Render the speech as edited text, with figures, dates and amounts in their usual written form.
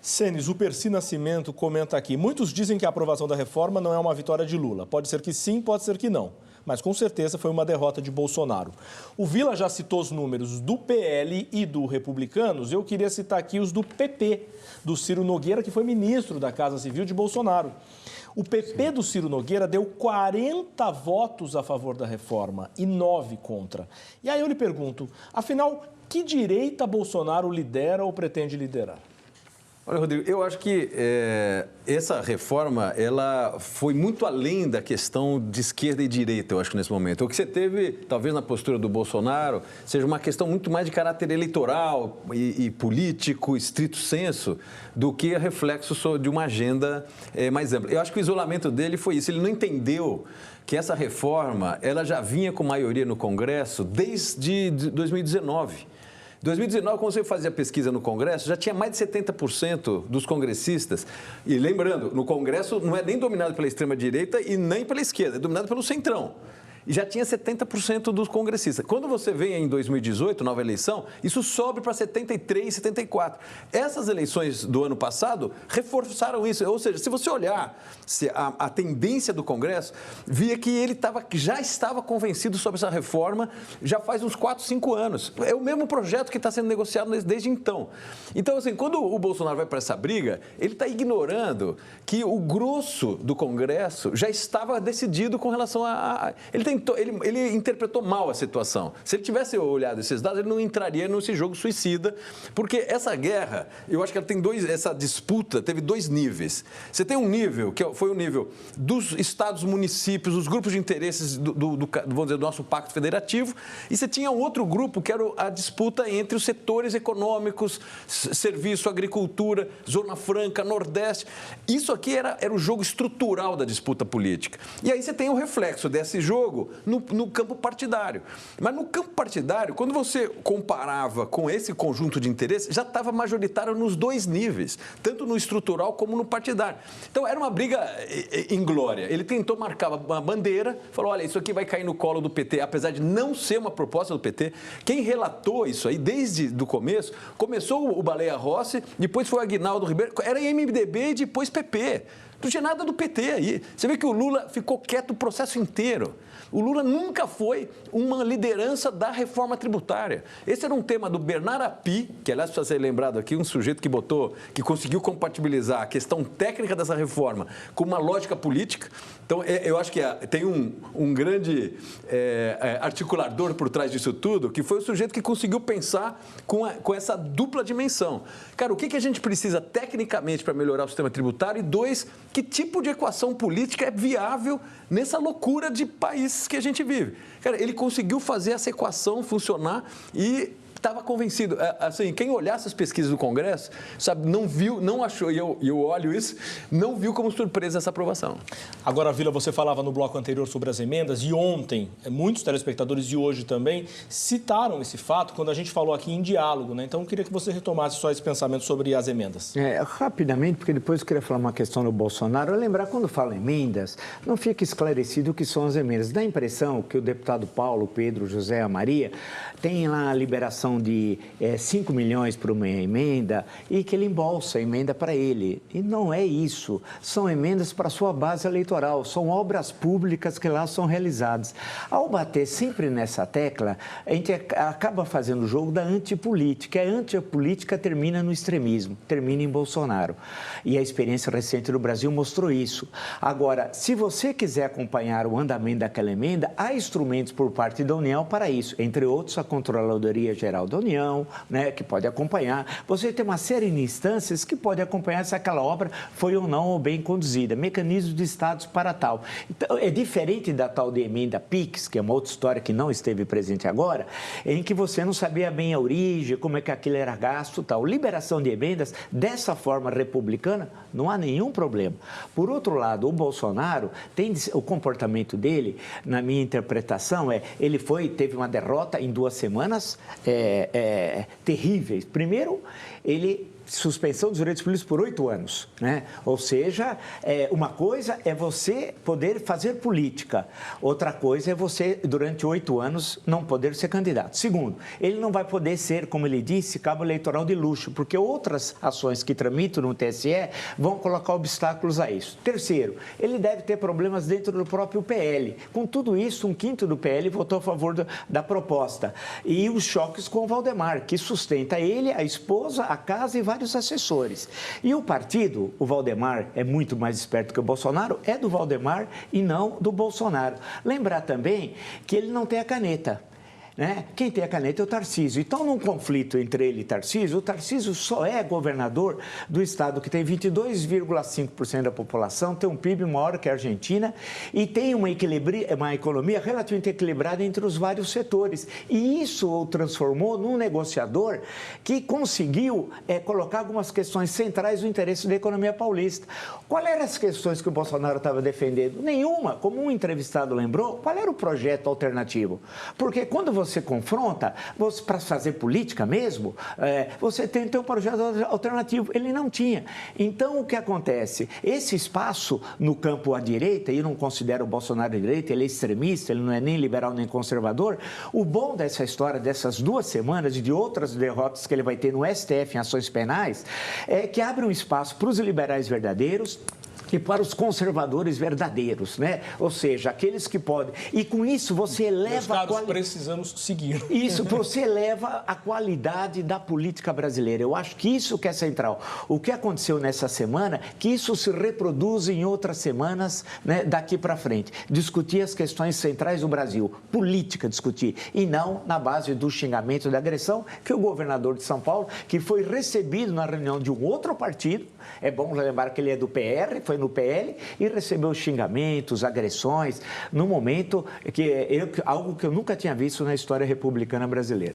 Senes, o Percy Nascimento comenta aqui. Muitos dizem que a aprovação da reforma não é uma vitória de Lula. Pode ser que sim, pode ser que não. Mas com certeza foi uma derrota de Bolsonaro. O Vila já citou os números do PL e do Republicanos. Eu queria citar aqui os do PP, do Ciro Nogueira, que foi ministro da Casa Civil de Bolsonaro. O PP do Ciro Nogueira deu 40 votos a favor da reforma e 9 contra. E aí eu lhe pergunto, afinal, que direita Bolsonaro lidera ou pretende liderar? Olha, Rodrigo, eu acho que essa reforma, ela foi muito além da questão de esquerda e direita, eu acho que nesse momento. O que você teve, talvez na postura do Bolsonaro, seja uma questão muito mais de caráter eleitoral e político, estrito senso, do que reflexo de uma agenda mais ampla. Eu acho que o isolamento dele foi isso, ele não entendeu que essa reforma, ela já vinha com maioria no Congresso desde 2019. Em 2019, quando você fazia pesquisa no Congresso, já tinha mais de 70% dos congressistas. E lembrando, no Congresso não é nem dominado pela extrema-direita e nem pela esquerda, é dominado pelo centrão. E já tinha 70% dos congressistas. Quando você vem em 2018, nova eleição, isso sobe para 73, 74. Essas eleições do ano passado reforçaram isso. Ou seja, se você olhar a tendência do Congresso, via que ele já estava convencido sobre essa reforma já faz uns 4, 5 anos. É o mesmo projeto que está sendo negociado desde então. Então, assim, quando o Bolsonaro vai para essa briga, ele está ignorando que o grosso do Congresso já estava decidido com relação a... Ele interpretou mal a situação. Se ele tivesse olhado esses dados, ele não entraria nesse jogo suicida, porque essa guerra, eu acho que ela tem essa disputa teve 2 níveis. Você tem um nível, que foi o nível dos estados, municípios, os grupos de interesses vamos dizer, do nosso pacto federativo, e você tinha um outro grupo, que era a disputa entre os setores econômicos, serviço, agricultura, Zona Franca, Nordeste. Isso aqui era o jogo estrutural da disputa política. E aí você tem o reflexo desse jogo no campo partidário. Mas no campo partidário, quando você comparava com esse conjunto de interesses, já estava majoritário nos 2 níveis, tanto no estrutural como no partidário. Então, era uma briga inglória. Ele tentou marcar uma bandeira, falou, olha, isso aqui vai cair no colo do PT, apesar de não ser uma proposta do PT. Quem relatou isso aí, desde o começo, começou o Baleia Rossi, depois foi o Aguinaldo Ribeiro, era MDB e depois PP. Não tinha nada do PT aí. Você vê que o Lula ficou quieto o processo inteiro. O Lula nunca foi uma liderança da reforma tributária. Esse era um tema do Bernard Api, que aliás precisa ser lembrado aqui, um sujeito que conseguiu compatibilizar a questão técnica dessa reforma com uma lógica política. Então, eu acho que tem um grande articulador por trás disso tudo, que foi o sujeito que conseguiu pensar com essa dupla dimensão. Cara, o que a gente precisa tecnicamente para melhorar o sistema tributário? E 2, que tipo de equação política é viável nessa loucura de país que a gente vive? Cara, ele conseguiu fazer essa equação funcionar e estava convencido. Assim, quem olhasse as pesquisas do Congresso, sabe, não viu, não achou, e eu olho isso, não viu como surpresa essa aprovação. Agora, Vila, você falava no bloco anterior sobre as emendas e ontem, muitos telespectadores e hoje também citaram esse fato quando a gente falou aqui em diálogo, né? Então, eu queria que você retomasse só esse pensamento sobre as emendas. Rapidamente, porque depois eu queria falar uma questão do Bolsonaro. Lembrar, quando fala emendas, não fica esclarecido o que são as emendas. Dá a impressão que o deputado Paulo, Pedro, José e Maria tem lá a liberação de 5 milhões para uma emenda e que ele embolsa a emenda para ele. E não é isso. São emendas para a sua base eleitoral, são obras públicas que lá são realizadas. Ao bater sempre nessa tecla, a gente acaba fazendo o jogo da antipolítica. A antipolítica termina no extremismo, termina em Bolsonaro. E a experiência recente do Brasil mostrou isso. Agora, se você quiser acompanhar o andamento daquela emenda, há instrumentos por parte da União para isso, entre outros a Controladoria Geral da União, né, que pode acompanhar. Você tem uma série de instâncias que pode acompanhar se aquela obra foi ou não bem conduzida. Mecanismos de estados para tal. Então, é diferente da tal de emenda PIX, que é uma outra história que não esteve presente agora, em que você não sabia bem a origem, como é que aquilo era gasto e tal. Liberação de emendas, dessa forma republicana, não há nenhum problema. Por outro lado, o Bolsonaro, o comportamento dele, na minha interpretação, ele teve uma derrota em 2 semanas terríveis. Primeiro, ele suspensão dos direitos políticos por 8 anos, né? Ou seja, uma coisa é você poder fazer política, outra coisa é você, durante 8 anos, não poder ser candidato. Segundo, ele não vai poder ser, como ele disse, cabo eleitoral de luxo, porque outras ações que tramitam no TSE vão colocar obstáculos a isso. Terceiro, ele deve ter problemas dentro do próprio PL. Com tudo isso, 1/5 do PL votou a favor da proposta. E os choques com o Valdemar, que sustenta ele, a esposa, a casa e vários assessores. E o partido, o Valdemar é muito mais esperto que o Bolsonaro, é do Valdemar e não do Bolsonaro. Lembrar também que ele não tem a caneta. Né? Quem tem a caneta é o Tarcísio. Então, num conflito entre ele e Tarcísio, o Tarcísio só é governador do estado que tem 22,5% da população, tem um PIB maior que a Argentina e tem uma economia relativamente equilibrada entre os vários setores. E isso o transformou num negociador que conseguiu colocar algumas questões centrais do interesse da economia paulista. Quais eram as questões que o Bolsonaro estava defendendo? Nenhuma. Como um entrevistado lembrou, qual era o projeto alternativo? Porque quando você confronta, para fazer política mesmo, você tem que ter um projeto alternativo. Ele não tinha. Então, o que acontece? Esse espaço no campo à direita, e eu não considero o Bolsonaro de direita, ele é extremista, ele não é nem liberal nem conservador. O bom dessa história, dessas 2 semanas e de outras derrotas que ele vai ter no STF em ações penais, é que abre um espaço para os liberais verdadeiros e para os conservadores verdadeiros, né? Ou seja, aqueles que podem... E com isso você eleva... Meus caros, precisamos seguir. Isso, você eleva a qualidade da política brasileira. Eu acho que isso que é central. O que aconteceu nessa semana, que isso se reproduz em outras semanas, né, daqui para frente. Discutir as questões centrais do Brasil. Política discutir. E não na base do xingamento e da agressão que o governador de São Paulo, que foi recebido na reunião de um outro partido, é bom lembrar que ele é do PR, foi no PL e recebeu xingamentos, agressões, no momento algo que eu nunca tinha visto na história republicana brasileira.